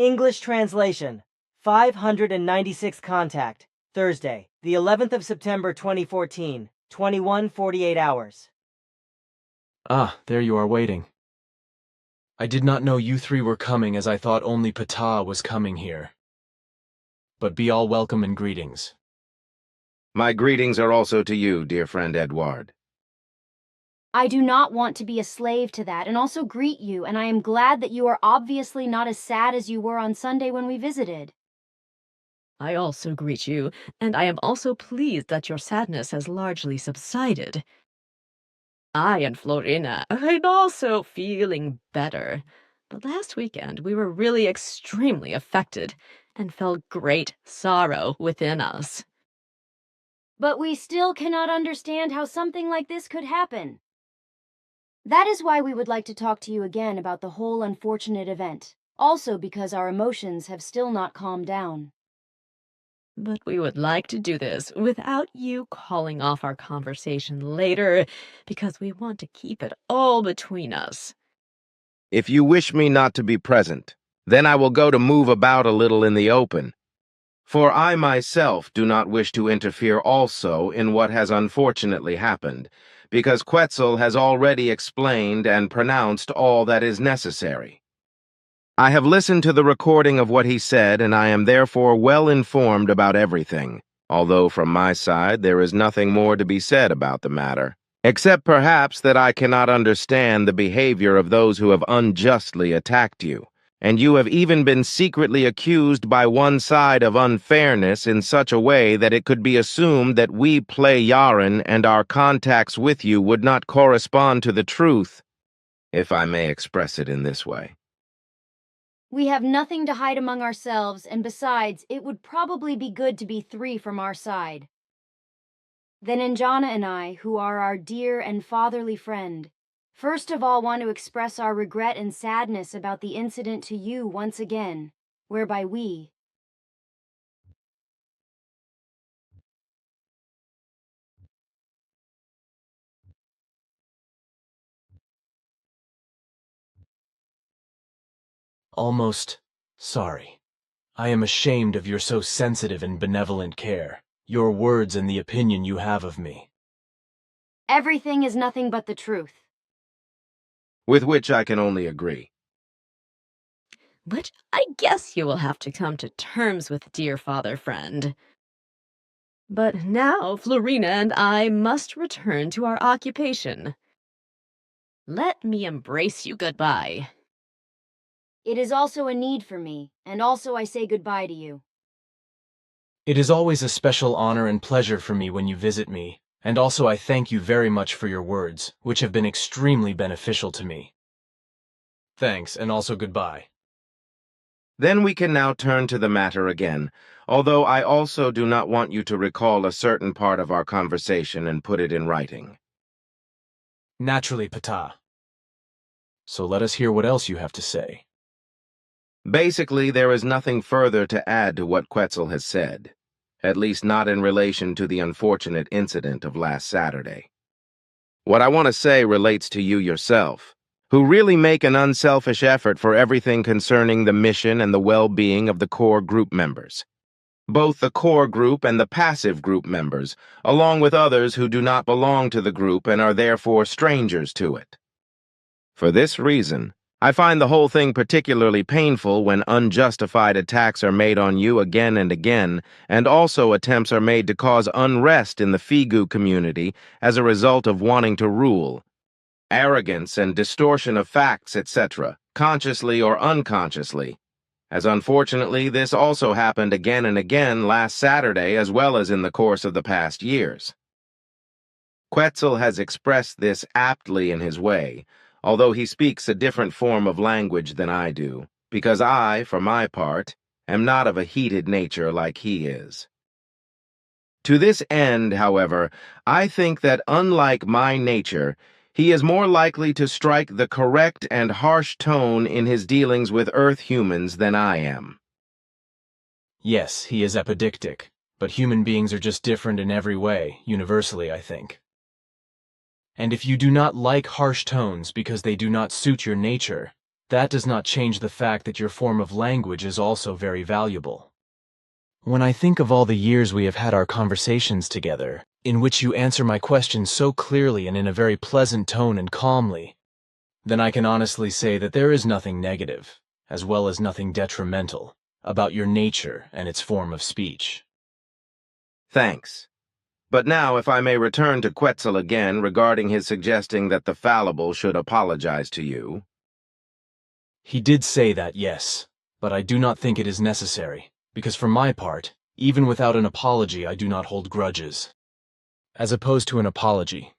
English translation. 596 contact. Thursday, the 11th of September 2014, 21:48 hours. Ah, there you are waiting. I did not know you three were coming, as I thought only Ptah was coming here. But be all welcome and greetings. My greetings are also to you, dear friend Edward. I do not want to be a slave to that, and also greet you, and I am glad that you are obviously not as sad as you were on Sunday when we visited. I also greet you, and I am also pleased that your sadness has largely subsided. I and Florina are also feeling better, but last weekend we were really extremely affected and felt great sorrow within us. But we still cannot understand how something like this could happen. That is why we would like to talk to you again about the whole unfortunate event, also because our emotions have still not calmed down. But we would like to do this without you calling off our conversation later, because we want to keep it all between us. If you wish me not to be present, then I will go to move about a little in the open. For I myself do not wish to interfere also in what has unfortunately happened, because Quetzal has already explained and pronounced all that is necessary. I have listened to the recording of what he said, and I am therefore well informed about everything, although from my side there is nothing more to be said about the matter, except perhaps that I cannot understand the behavior of those who have unjustly attacked you. And you have even been secretly accused by one side of unfairness in such a way that it could be assumed that we play Yaren and our contacts with you would not correspond to the truth, if I may express it in this way. We have nothing to hide among ourselves, and besides, it would probably be good to be three from our side. Then Anjana and I, who are our dear and fatherly friend, first of all want to express our regret and sadness about the incident to you once again, whereby we, Almost sorry. I am ashamed of your so sensitive and benevolent care, your words and the opinion you have of me. everything is nothing but the truth. With which I can only agree. Which I guess you will have to come to terms with, dear father friend. But now Florina and I must return to our occupation. Let me embrace you goodbye. It is also a need for me, and also I say goodbye to you. It is always a special honor and pleasure for me when you visit me, and also I thank you very much for your words, which have been extremely beneficial to me. Thanks, and also goodbye. Then we can now turn to the matter again, although I also do not want you to recall a certain part of our conversation and put it in writing. Naturally, Ptah. So let us hear what else you have to say. Basically, there is nothing further to add to what Quetzal has said, at least not in relation to the unfortunate incident of last Saturday. What I want to say relates to you yourself, who really make an unselfish effort for everything concerning the mission and the well-being of the core group members. Both the core group and the passive group members, along with others who do not belong to the group and are therefore strangers to it. For this reason, I find the whole thing particularly painful when unjustified attacks are made on you again and again, and also attempts are made to cause unrest in the Figu community as a result of wanting to rule. Arrogance and distortion of facts, etc., consciously or unconsciously, as unfortunately this also happened again and again last Saturday as well as in the course of the past years. Quetzal has expressed this aptly in his way, although he speaks a different form of language than I do, because I, for my part, am not of a heated nature like he is. To this end, however, I think that unlike my nature, he is more likely to strike the correct and harsh tone in his dealings with Earth humans than I am. Yes, he is apodictic, but human beings are just different in every way, universally, I think. And if you do not like harsh tones because they do not suit your nature, that does not change the fact that your form of language is also very valuable. When I think of all the years we have had our conversations together, in which you answer my questions so clearly and in a very pleasant tone and calmly, then I can honestly say that there is nothing negative, as well as nothing detrimental, about your nature and its form of speech. Thanks. But now, if I may return to Quetzal again regarding his suggesting that the fallible should apologize to you. He did say that, yes, but I do not think it is necessary, because for my part, even without an apology, I do not hold grudges. As opposed to an apology,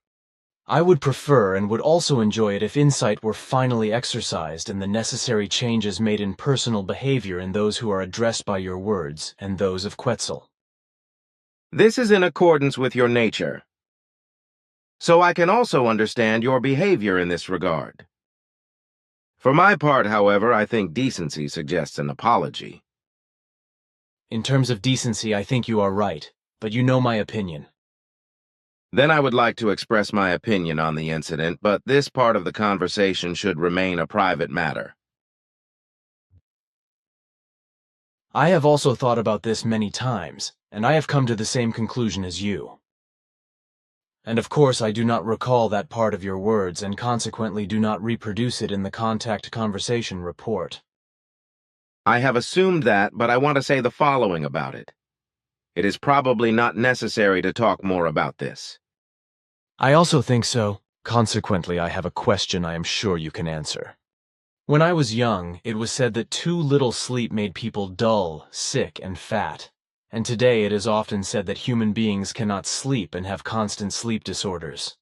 I would prefer and would also enjoy it if insight were finally exercised and the necessary changes made in personal behavior in those who are addressed by your words and those of Quetzal. This is in accordance with your nature. So I can also understand your behavior in this regard. For my part, however, I think decency suggests an apology. In terms of decency, I think you are right, but you know my opinion. Then I would like to express my opinion on the incident, but this part of the conversation should remain a private matter. I have also thought about this many times, and I have come to the same conclusion as you. And of course I do not recall that part of your words and consequently do not reproduce it in the contact conversation report. I have assumed that, but I want to say the following about it. It is probably not necessary to talk more about this. I also think so. Consequently, I have a question I am sure you can answer. When I was young, it was said that too little sleep made people dull, sick, and fat. And today it is often said that human beings cannot sleep and have constant sleep disorders.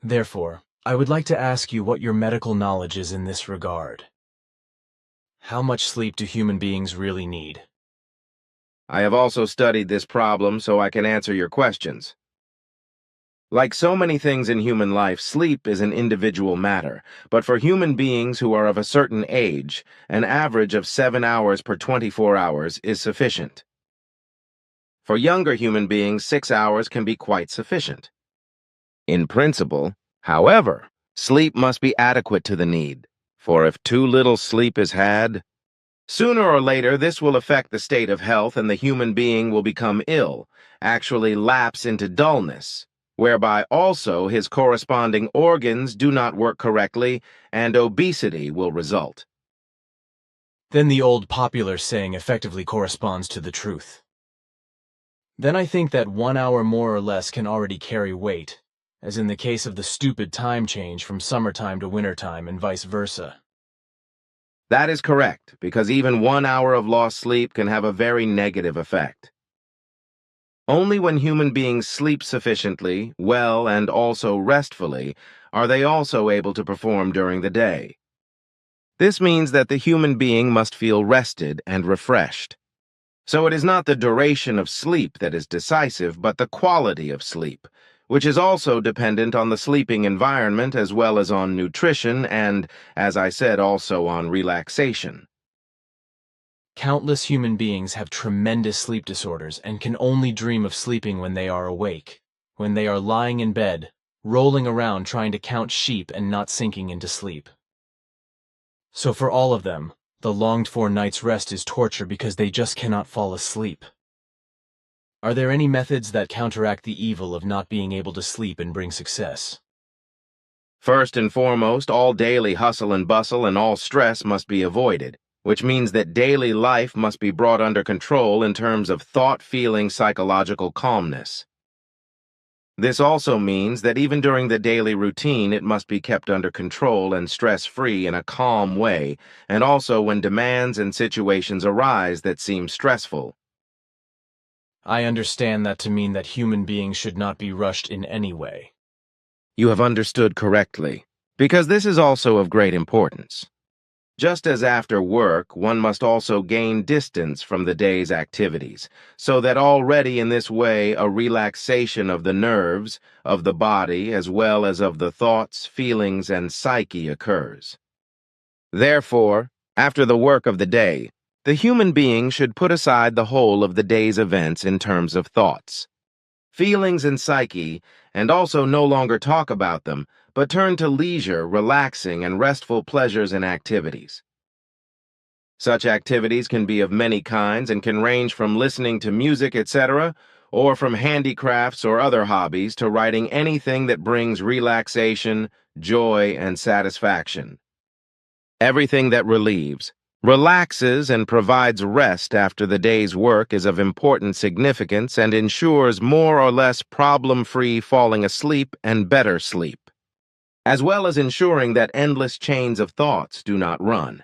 Therefore, I would like to ask you what your medical knowledge is in this regard. How much sleep do human beings really need? I have also studied this problem so I can answer your questions. Like so many things in human life, sleep is an individual matter, but for human beings who are of a certain age, an average of 7 hours per 24 hours is sufficient. For younger human beings, 6 hours can be quite sufficient. In principle, however, sleep must be adequate to the need, for if too little sleep is had, sooner or later this will affect the state of health and the human being will become ill, actually lapse into dullness, whereby also his corresponding organs do not work correctly and obesity will result. Then the old popular saying effectively corresponds to the truth. Then I think that 1 hour more or less can already carry weight, as in the case of the stupid time change from summertime to wintertime and vice versa. That is correct, because even 1 hour of lost sleep can have a very negative effect. Only when human beings sleep sufficiently, well, and also restfully, are they also able to perform during the day. This means that the human being must feel rested and refreshed. So it is not the duration of sleep that is decisive, but the quality of sleep, which is also dependent on the sleeping environment as well as on nutrition and, as I said, also on relaxation. Countless human beings have tremendous sleep disorders and can only dream of sleeping when they are awake, when they are lying in bed, rolling around trying to count sheep and not sinking into sleep. So for all of them, the longed-for night's rest is torture because they just cannot fall asleep. Are there any methods that counteract the evil of not being able to sleep and bring success? First and foremost, all daily hustle and bustle and all stress must be avoided, which means that daily life must be brought under control in terms of thought, feeling, psychological calmness. This also means that even during the daily routine, it must be kept under control and stress-free in a calm way, and also when demands and situations arise that seem stressful. I understand that to mean that human beings should not be rushed in any way. You have understood correctly, because this is also of great importance. Just as after work, one must also gain distance from the day's activities, so that already in this way a relaxation of the nerves, of the body, as well as of the thoughts, feelings, and psyche occurs. Therefore, after the work of the day, the human being should put aside the whole of the day's events in terms of thoughts, feelings, and psyche, and also no longer talk about them, but turn to leisure, relaxing, and restful pleasures and activities. Such activities can be of many kinds and can range from listening to music, etc., or from handicrafts or other hobbies to writing anything that brings relaxation, joy, and satisfaction. Everything that relieves, relaxes, and provides rest after the day's work is of important significance and ensures more or less problem-free falling asleep and better sleep, as well as ensuring that endless chains of thoughts do not run.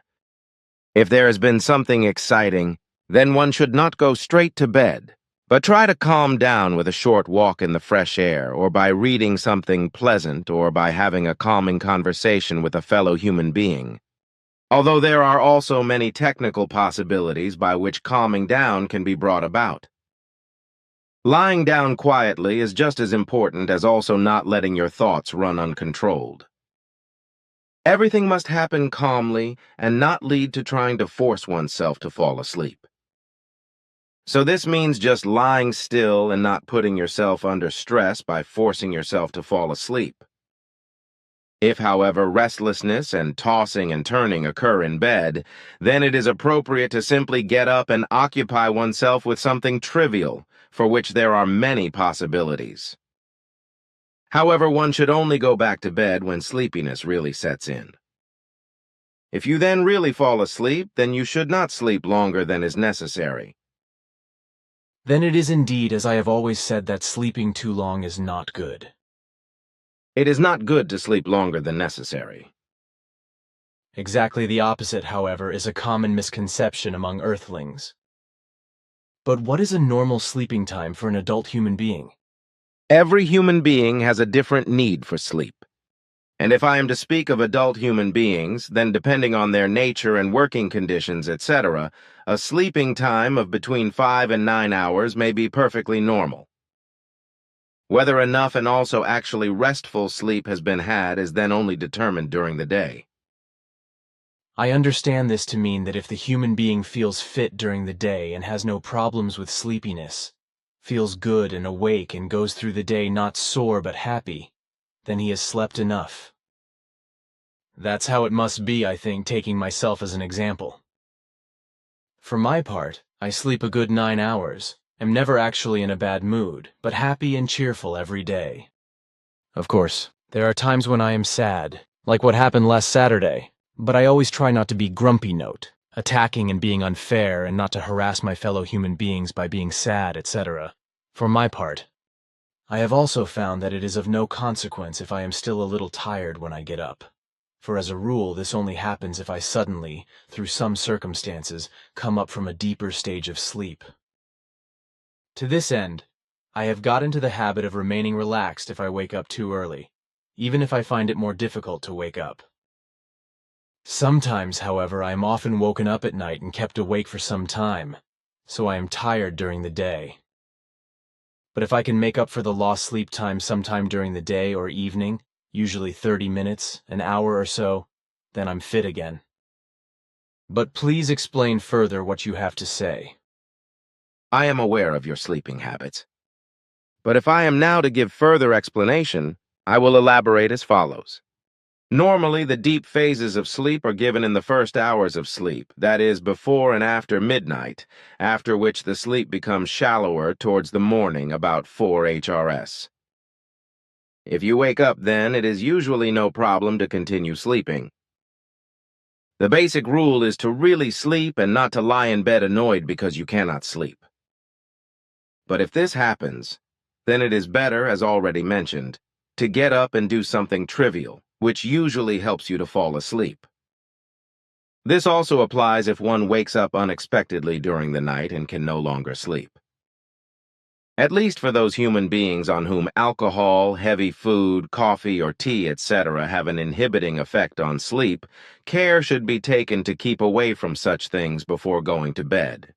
If there has been something exciting, then one should not go straight to bed, but try to calm down with a short walk in the fresh air, or by reading something pleasant, or by having a calming conversation with a fellow human being. Although there are also many technical possibilities by which calming down can be brought about. Lying down quietly is just as important as also not letting your thoughts run uncontrolled. Everything must happen calmly and not lead to trying to force oneself to fall asleep. So this means just lying still and not putting yourself under stress by forcing yourself to fall asleep. If, however, restlessness and tossing and turning occur in bed, then it is appropriate to simply get up and occupy oneself with something trivial, for which there are many possibilities. However, one should only go back to bed when sleepiness really sets in. If you then really fall asleep, then you should not sleep longer than is necessary. Then it is indeed as I have always said that sleeping too long is not good. It is not good to sleep longer than necessary. Exactly the opposite, however, is a common misconception among earthlings. But what is a normal sleeping time for an adult human being? Every human being has a different need for sleep. And if I am to speak of adult human beings, then depending on their nature and working conditions, etc., a sleeping time of between 5 and 9 hours may be perfectly normal. Whether enough and also actually restful sleep has been had is then only determined during the day. I understand this to mean that if the human being feels fit during the day and has no problems with sleepiness, feels good and awake and goes through the day not sore but happy, then he has slept enough. That's how it must be, I think, taking myself as an example. For my part, I sleep a good 9 hours, am never actually in a bad mood, but happy and cheerful every day. Of course, there are times when I am sad, like what happened last Saturday, but I always try not to be grumpy note, attacking and being unfair and not to harass my fellow human beings by being sad, etc. For my part, I have also found that it is of no consequence if I am still a little tired when I get up, for as a rule this only happens if I suddenly, through some circumstances, come up from a deeper stage of sleep. To this end, I have got into the habit of remaining relaxed if I wake up too early, even if I find it more difficult to wake up. Sometimes, however, I am often woken up at night and kept awake for some time, so I am tired during the day. But if I can make up for the lost sleep time sometime during the day or evening, usually 30 minutes, an hour or so, then I'm fit again. But please explain further what you have to say. I am aware of your sleeping habits. But if I am now to give further explanation, I will elaborate as follows. Normally, the deep phases of sleep are given in the first hours of sleep, that is, before and after midnight, after which the sleep becomes shallower towards the morning, about 4 HRS. If you wake up then, it is usually no problem to continue sleeping. The basic rule is to really sleep and not to lie in bed annoyed because you cannot sleep. But if this happens, then it is better, as already mentioned, to get up and do something trivial, which usually helps you to fall asleep. This also applies if one wakes up unexpectedly during the night and can no longer sleep. At least for those human beings on whom alcohol, heavy food, coffee, or tea, etc. have an inhibiting effect on sleep, care should be taken to keep away from such things before going to bed.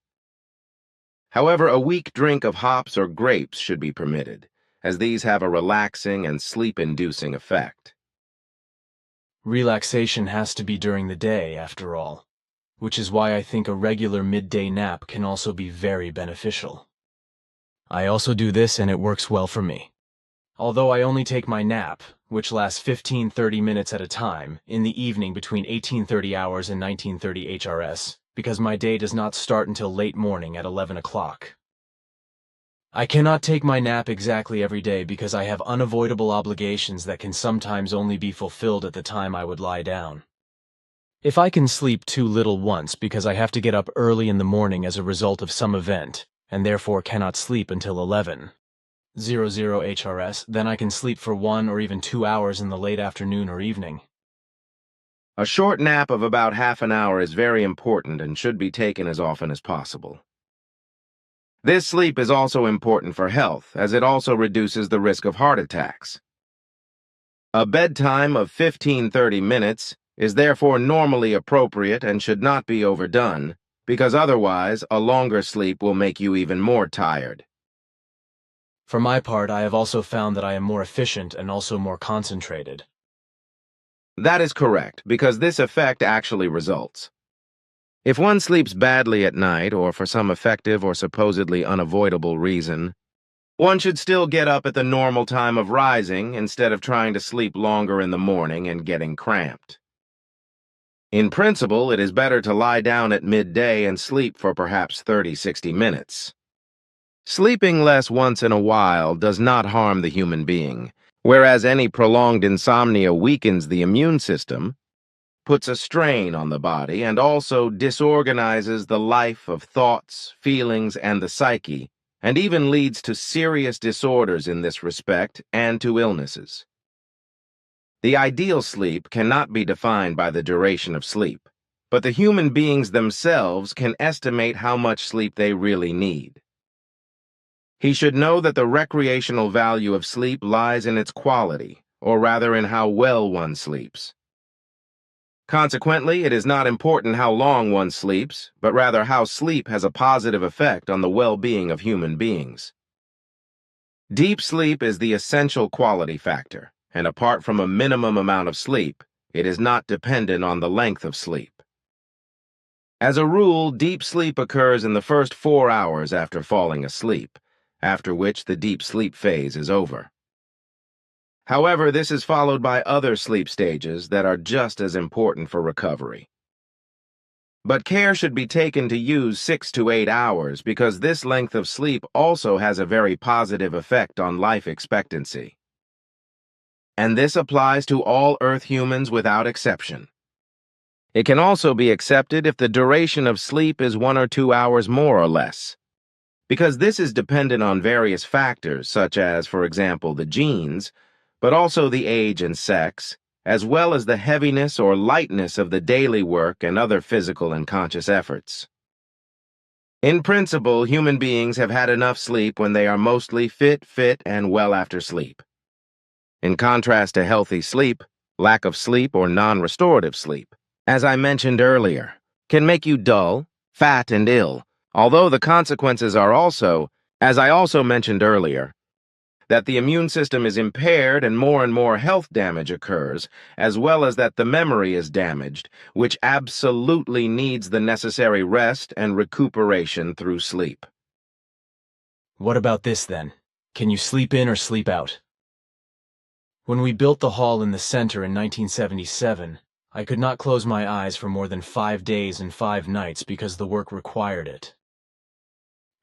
However, a weak drink of hops or grapes should be permitted, as these have a relaxing and sleep-inducing effect. Relaxation has to be during the day, after all, which is why I think a regular midday nap can also be very beneficial. I also do this and it works well for me. although I only take my nap, which lasts 15-30 minutes at a time, in the evening between 1830 hours and 1930 HRS, because my day does not start until late morning at 11 o'clock. I cannot take my nap exactly every day because I have unavoidable obligations that can sometimes only be fulfilled at the time I would lie down. If I can sleep too little once because I have to get up early in the morning as a result of some event, and therefore cannot sleep until 11:00 HRS, then I can sleep for 1 or even 2 hours in the late afternoon or evening. A short nap of about half an hour is very important and should be taken as often as possible. This sleep is also important for health, as it also reduces the risk of heart attacks. A bedtime of 15-30 minutes is therefore normally appropriate and should not be overdone, because otherwise a longer sleep will make you even more tired. For my part, I have also found that I am more efficient and also more concentrated. That is correct, because this effect actually results. If one sleeps badly at night, or for some effective or supposedly unavoidable reason, one should still get up at the normal time of rising instead of trying to sleep longer in the morning and getting cramped. In principle, it is better to lie down at midday and sleep for perhaps 30-60 minutes. Sleeping less once in a while does not harm the human being, whereas any prolonged insomnia weakens the immune system, puts a strain on the body, and also disorganizes the life of thoughts, feelings, and the psyche, and even leads to serious disorders in this respect and to illnesses. The ideal sleep cannot be defined by the duration of sleep, but the human beings themselves can estimate how much sleep they really need. He should know that the recreational value of sleep lies in its quality, or rather in how well one sleeps. Consequently, it is not important how long one sleeps, but rather how sleep has a positive effect on the well-being of human beings. Deep sleep is the essential quality factor, and apart from a minimum amount of sleep, it is not dependent on the length of sleep. As a rule, deep sleep occurs in the first 4 hours after falling asleep, after which the deep sleep phase is over. However, this is followed by other sleep stages that are just as important for recovery. But care should be taken to use 6 to 8 hours because this length of sleep also has a very positive effect on life expectancy. And this applies to all Earth humans without exception. It can also be accepted if the duration of sleep is 1 or 2 hours more or less, because this is dependent on various factors such as, for example, the genes, but also the age and sex, as well as the heaviness or lightness of the daily work and other physical and conscious efforts. In principle, human beings have had enough sleep when they are mostly fit, and well after sleep. In contrast to healthy sleep, lack of sleep or non-restorative sleep, as I mentioned earlier, can make you dull, fat, and ill, although the consequences are also, as I also mentioned earlier, that the immune system is impaired and more health damage occurs, as well as that the memory is damaged, which absolutely needs the necessary rest and recuperation through sleep. What about this then? Can you sleep in or sleep out? When we built the hall in the center in 1977, I could not close my eyes for more than 5 days and 5 nights because the work required it.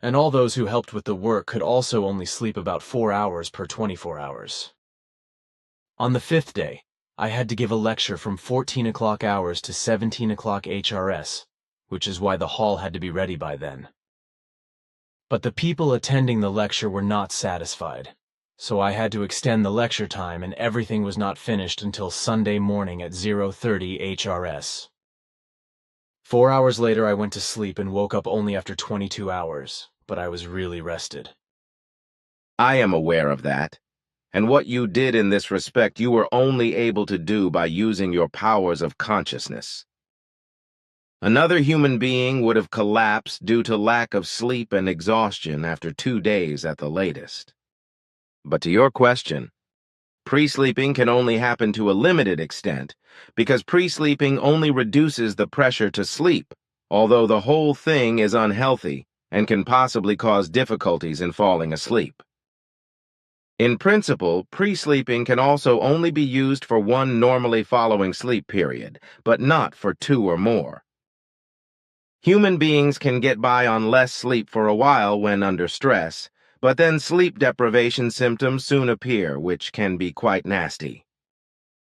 And all those who helped with the work could also only sleep about 4 hours per 24 hours. On the 5th day, I had to give a lecture from 14 o'clock hours to 17 o'clock HRS, which is why the hall had to be ready by then. But the people attending the lecture were not satisfied, so I had to extend the lecture time and everything was not finished until Sunday morning at 0:30 HRS. 4 hours later I went to sleep and woke up only after 22 hours, but I was really rested. I am aware of that, and what you did in this respect you were only able to do by using your powers of consciousness. Another human being would have collapsed due to lack of sleep and exhaustion after 2 days at the latest. But to your question, pre-sleeping can only happen to a limited extent because pre-sleeping only reduces the pressure to sleep, although the whole thing is unhealthy and can possibly cause difficulties in falling asleep. In principle, pre-sleeping can also only be used for one normally following sleep period, but not for 2 or more. Human beings can get by on less sleep for a while when under stress, but then sleep deprivation symptoms soon appear, which can be quite nasty.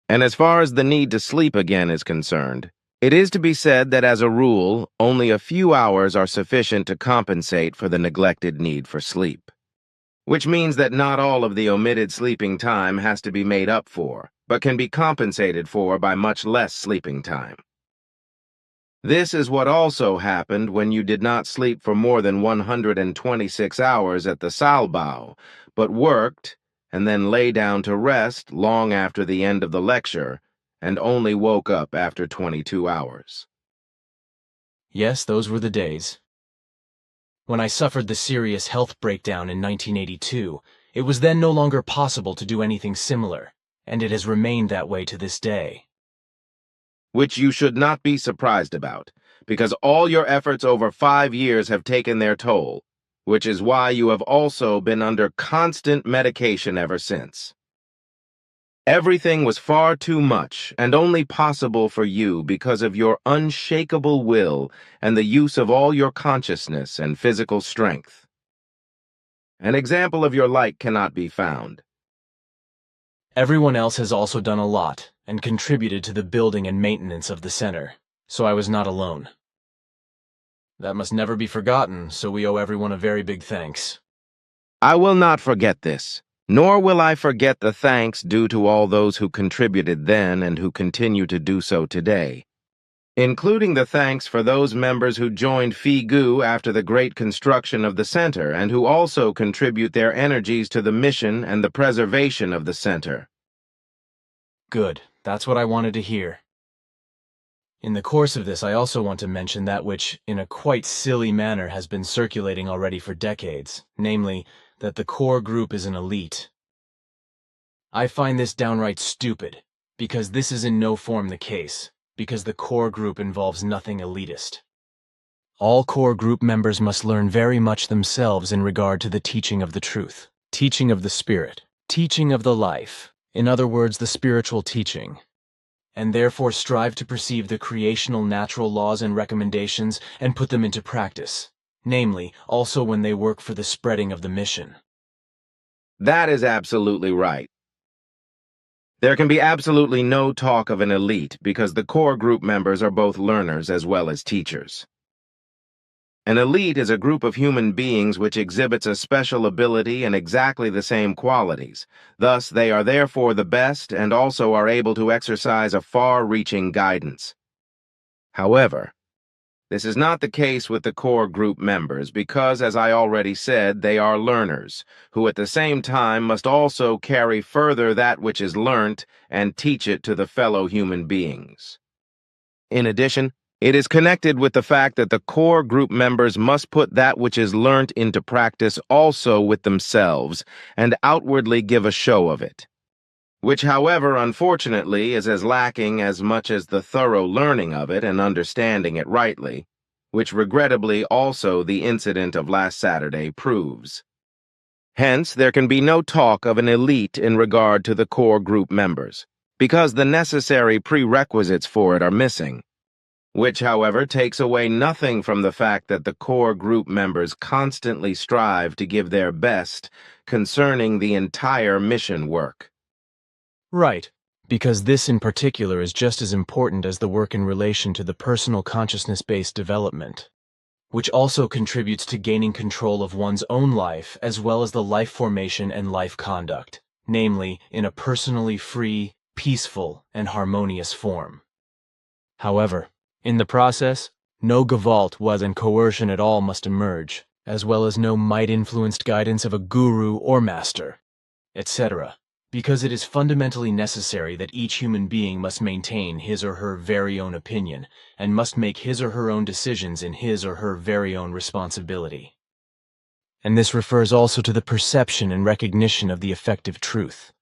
And as far as the need to sleep again is concerned, it is to be said that as a rule, only a few hours are sufficient to compensate for the neglected need for sleep. Which means that not all of the omitted sleeping time has to be made up for, but can be compensated for by much less sleeping time. This is what also happened when you did not sleep for more than 126 hours at the Saalbau, but worked and then lay down to rest long after the end of the lecture and only woke up after 22 hours. Yes, those were the days. When I suffered the serious health breakdown in 1982, it was then no longer possible to do anything similar, and it has remained that way to this day. Which you should not be surprised about, because all your efforts over 5 years have taken their toll, which is why you have also been under constant medication ever since. Everything was far too much and only possible for you because of your unshakable will and the use of all your consciousness and physical strength. An example of your like cannot be found. Everyone else has also done a lot and contributed to the building and maintenance of the center, so I was not alone. That must never be forgotten, so we owe everyone a very big thanks. I will not forget this. Nor will I forget the thanks due to all those who contributed then and who continue to do so today, including the thanks for those members who joined FIGU after the great construction of the center and who also contribute their energies to the mission and the preservation of the center. Good, that's what I wanted to hear. In the course of this, I also want to mention that which, in a quite silly manner, has been circulating already for decades, namely, that the core group is an elite. I find this downright stupid, because this is in no form the case, because the core group involves nothing elitist. All core group members must learn very much themselves in regard to the teaching of the truth, teaching of the spirit, teaching of the life, in other words, the spiritual teaching, and therefore strive to perceive the creational natural laws and recommendations and put them into practice, namely, also when they work for the spreading of the mission. That is absolutely right. There can be absolutely no talk of an elite because the core group members are both learners as well as teachers. An elite is a group of human beings which exhibits a special ability and exactly the same qualities. Thus, they are therefore the best and also are able to exercise a far-reaching guidance. However, this is not the case with the core group members because, as I already said, they are learners, who at the same time must also carry further that which is learnt and teach it to the fellow human beings. In addition, it is connected with the fact that the core group members must put that which is learnt into practice also with themselves and outwardly give a show of it, which, however, unfortunately, is as lacking as much as the thorough learning of it and understanding it rightly, which regrettably also the incident of last Saturday proves. Hence, there can be no talk of an elite in regard to the core group members, because the necessary prerequisites for it are missing, which, however, takes away nothing from the fact that the core group members constantly strive to give their best concerning the entire mission work. Right, because this in particular is just as important as the work in relation to the personal consciousness-based development, which also contributes to gaining control of one's own life as well as the life formation and life conduct, namely, in a personally free, peaceful, and harmonious form. However, in the process, no Gewalt was and coercion at all must emerge, as well as no might-influenced guidance of a guru or master, etc., because it is fundamentally necessary that each human being must maintain his or her very own opinion and must make his or her own decisions in his or her very own responsibility. And this refers also to the perception and recognition of the effective truth,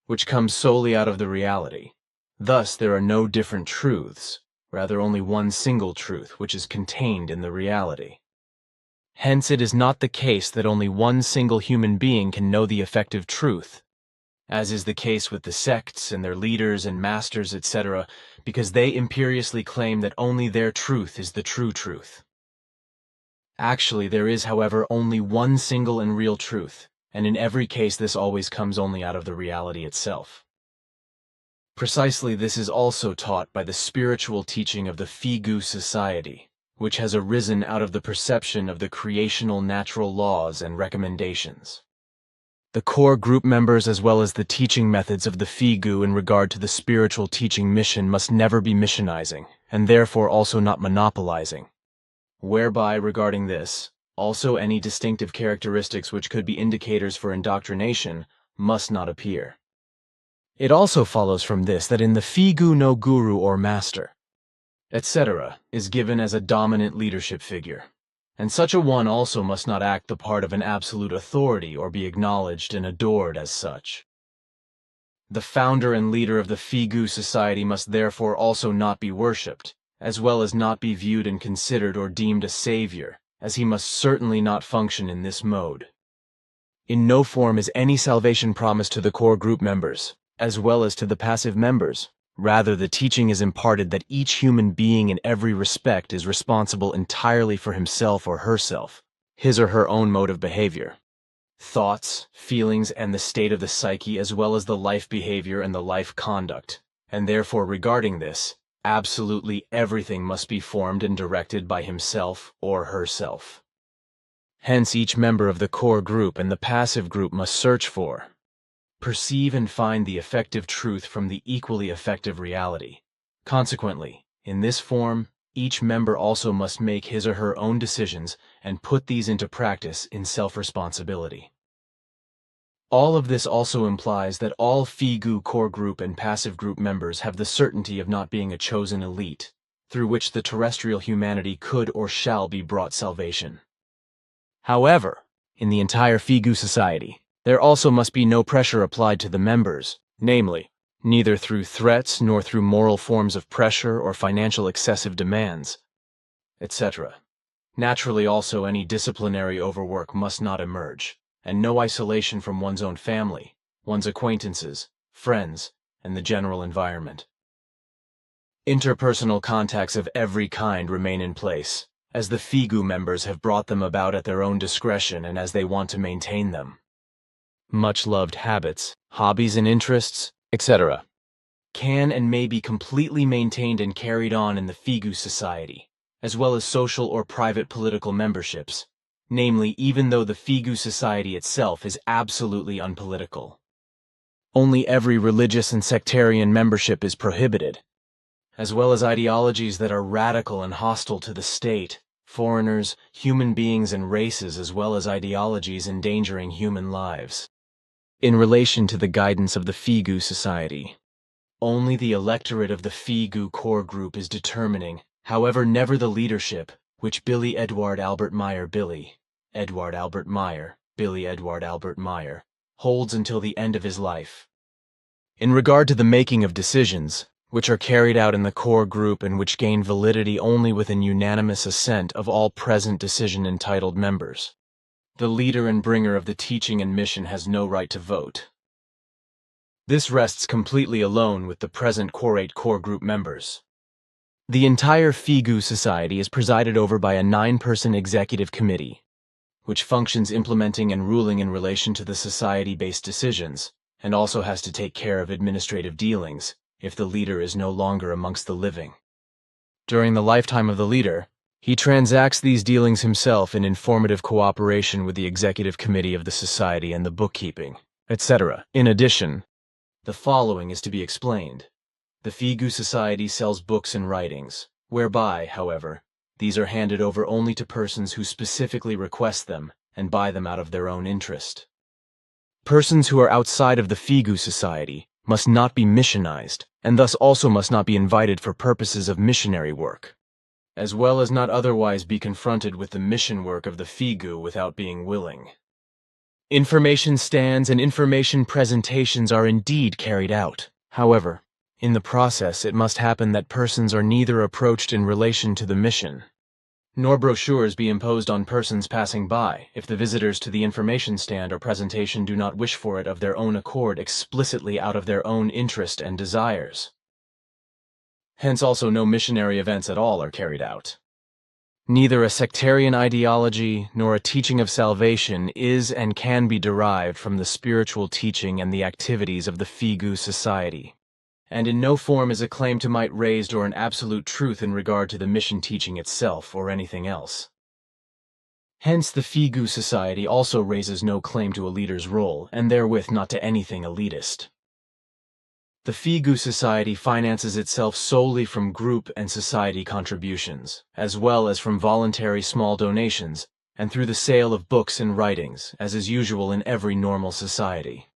which comes solely out of the reality. Thus, there are no different truths, rather only one single truth which is contained in the reality. Hence, it is not the case that only one single human being can know the effective truth, as is the case with the sects and their leaders and masters, etc., because they imperiously claim that only their truth is the true truth. Actually, there is, however, only one single and real truth, and in every case this always comes only out of the reality itself. Precisely this is also taught by the spiritual teaching of the Figu Society, which has arisen out of the perception of the creational natural laws and recommendations. The core group members as well as the teaching methods of the Figu in regard to the spiritual teaching mission must never be missionizing, and therefore also not monopolizing, whereby regarding this, also any distinctive characteristics which could be indicators for indoctrination must not appear. It also follows from this that in the Figu no guru or master, etc., is given as a dominant leadership figure, and such a one also must not act the part of an absolute authority or be acknowledged and adored as such. The founder and leader of the Figu Society must therefore also not be worshipped, as well as not be viewed and considered or deemed a savior, as he must certainly not function in this mode. In no form is any salvation promised to the core group members, as well as to the passive members. Rather, the teaching is imparted that each human being in every respect is responsible entirely for himself or herself, his or her own mode of behavior, thoughts, feelings, and the state of the psyche, as well as the life behavior and the life conduct, and therefore regarding this, absolutely everything must be formed and directed by himself or herself. Hence, each member of the core group and the passive group must search for, perceive and find the effective truth from the equally effective reality. Consequently, in this form, each member also must make his or her own decisions and put these into practice in self-responsibility. All of this also implies that all Figu core group and passive group members have the certainty of not being a chosen elite, through which the terrestrial humanity could or shall be brought salvation. However, in the entire Figu Society, there also must be no pressure applied to the members, namely, neither through threats nor through moral forms of pressure or financial excessive demands, etc. Naturally also any disciplinary overwork must not emerge, and no isolation from one's own family, one's acquaintances, friends, and the general environment. Interpersonal contacts of every kind remain in place, as the Figu members have brought them about at their own discretion and as they want to maintain them. Much-loved habits, hobbies and interests, etc., can and may be completely maintained and carried on in the Figu Society, as well as social or private political memberships, namely even though the Figu Society itself is absolutely unpolitical. Only every religious and sectarian membership is prohibited, as well as ideologies that are radical and hostile to the state, foreigners, human beings and races, as well as ideologies endangering human lives. In relation to the guidance of the Figu Society, only the electorate of the Figu core group is determining, however never the leadership, which Billy Edward Albert Meier Edward Albert Meier, Billy Edward Albert Meier, holds until the end of his life. In regard to the making of decisions, which are carried out in the core group and which gain validity only with an unanimous assent of all present decision-entitled members, the leader and bringer of the teaching and mission has no right to vote. This rests completely alone with the present Core group members. The entire Figu Society is presided over by a 9-person executive committee, which functions implementing and ruling in relation to the society-based decisions, and also has to take care of administrative dealings if the leader is no longer amongst the living. During the lifetime of the leader, he transacts these dealings himself in informative cooperation with the executive committee of the society and the bookkeeping, etc. In addition, the following is to be explained. The Figu Society sells books and writings, whereby, however, these are handed over only to persons who specifically request them and buy them out of their own interest. Persons who are outside of the Figu Society must not be missionized, and thus also must not be invited for purposes of missionary work, as well as not otherwise be confronted with the mission work of the Figu without being willing. Information stands and information presentations are indeed carried out. However, in the process it must happen that persons are neither approached in relation to the mission, nor brochures be imposed on persons passing by, if the visitors to the information stand or presentation do not wish for it of their own accord explicitly out of their own interest and desires. Hence also no missionary events at all are carried out. Neither a sectarian ideology nor a teaching of salvation is and can be derived from the spiritual teaching and the activities of the Figu Society, and in no form is a claim to might raised or an absolute truth in regard to the mission teaching itself or anything else. Hence the Figu Society also raises no claim to a leader's role, and therewith not to anything elitist. The Figu Society finances itself solely from group and society contributions, as well as from voluntary small donations, and through the sale of books and writings, as is usual in every normal society.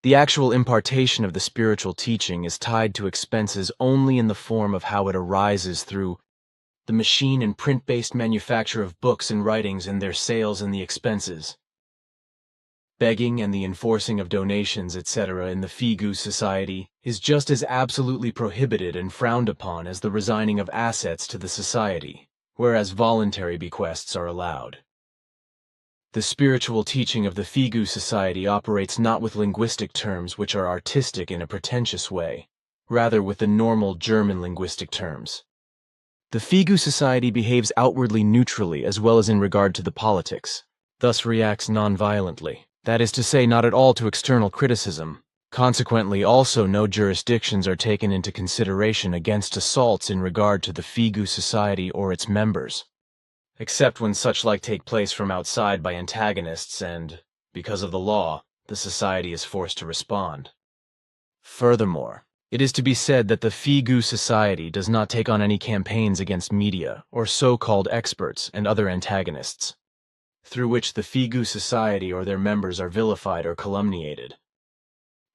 The actual impartation of the spiritual teaching is tied to expenses only in the form of how it arises through the machine and print-based manufacture of books and writings and their sales and the expenses. Begging and the enforcing of donations, etc. in the Figu Society is just as absolutely prohibited and frowned upon as the resigning of assets to the society, whereas voluntary bequests are allowed. The spiritual teaching of the Figu Society operates not with linguistic terms which are artistic in a pretentious way, rather with the normal German linguistic terms. The Figu Society behaves outwardly neutrally as well as in regard to the politics, thus reacts non-violently. That is to say, not at all to external criticism. Consequently, also no jurisdictions are taken into consideration against assaults in regard to the Figu Society or its members, except when such like take place from outside by antagonists and, because of the law, the society is forced to respond. Furthermore, it is to be said that the Figu Society does not take on any campaigns against media or so-called experts and other antagonists, through which the Figu Society or their members are vilified or calumniated.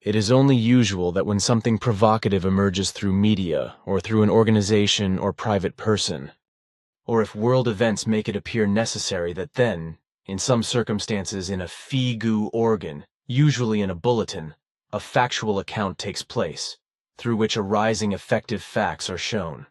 It is only usual that when something provocative emerges through media or through an organization or private person, or if world events make it appear necessary that then, in some circumstances in a Figu organ, usually in a bulletin, a factual account takes place, through which arising effective facts are shown.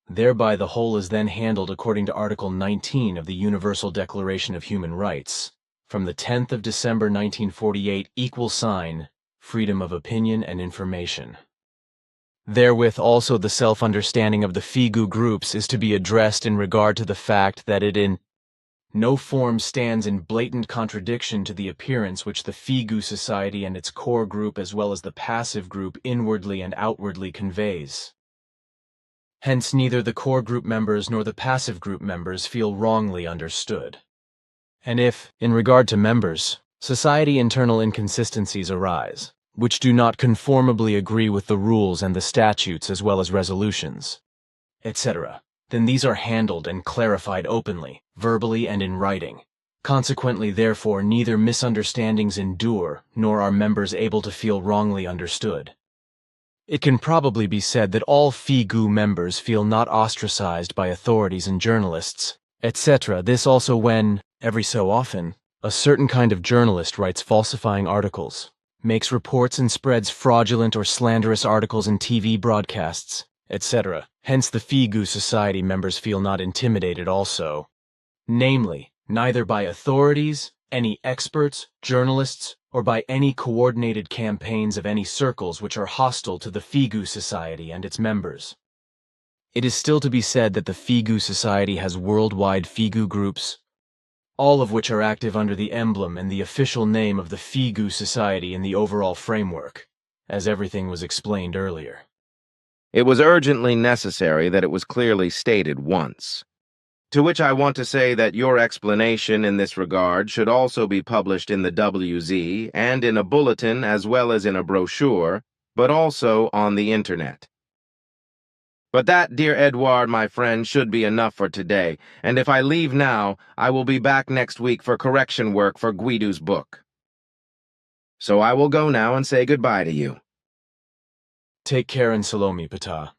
Thereby the whole is then handled according to Article 19 of the Universal Declaration of Human Rights, from the 10th of December 1948, freedom of opinion and information. Therewith also the self-understanding of the Figu groups is to be addressed in regard to the fact that it in no form stands in blatant contradiction to the appearance which the Figu Society and its core group as well as the passive group inwardly and outwardly conveys. Hence neither the core group members nor the passive group members feel wrongly understood. And if, in regard to members, society internal inconsistencies arise, which do not conformably agree with the rules and the statutes as well as resolutions, etc., then these are handled and clarified openly, verbally and in writing. Consequently, therefore, neither misunderstandings endure, nor are members able to feel wrongly understood. It can probably be said that all Figu members feel not ostracized by authorities and journalists, etc. This also when, every so often, a certain kind of journalist writes falsifying articles, makes reports and spreads fraudulent or slanderous articles in TV broadcasts, etc. Hence the Figu Society members feel not intimidated also, namely, neither by authorities, any experts, journalists, or by any coordinated campaigns of any circles which are hostile to the Figu Society and its members. It is still to be said that the Figu Society has worldwide Figu groups, all of which are active under the emblem and the official name of the Figu Society in the overall framework, as everything was explained earlier. It was urgently necessary that it was clearly stated once. To which I want to say that your explanation in this regard should also be published in the WZ and in a bulletin as well as in a brochure, but also on the internet. But that, dear Edouard, my friend, should be enough for today, and if I leave now, I will be back next week for correction work for Guido's book. So I will go now and say goodbye to you. Take care and Salome, Ptah.